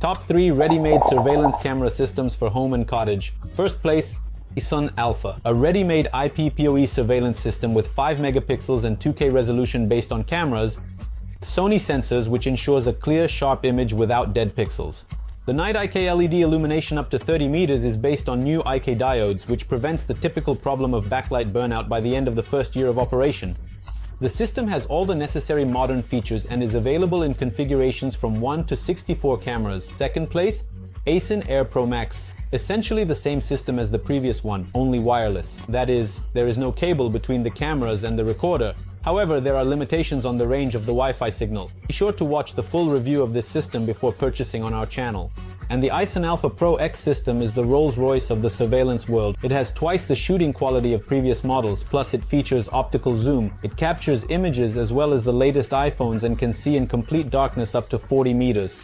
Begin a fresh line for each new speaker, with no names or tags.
Top 3 ready-made surveillance camera systems for home and cottage. First place, ISON Alpha, a ready-made IP-PoE surveillance system with 5 megapixels and 2K resolution based on cameras, Sony sensors which ensures a clear, sharp image without dead pixels. The night IK LED illumination up to 30 meters is based on new IK diodes, which prevents the typical problem of backlight burnout by the end of the first year of operation. The system has all the necessary modern features and is available in configurations from 1 to 64 cameras. Second place, ISON Air Pro Max. Essentially the same system as the previous one, only wireless. That is, there is no cable between the cameras and the recorder. However, there are limitations on the range of the Wi-Fi signal. Be sure to watch the full review of this system before purchasing on our channel. And the ISON Alpha Pro X system is the Rolls-Royce of the surveillance world. It has twice the shooting quality of previous models, plus it features optical zoom. It captures images as well as the latest iPhones and can see in complete darkness up to 40 meters.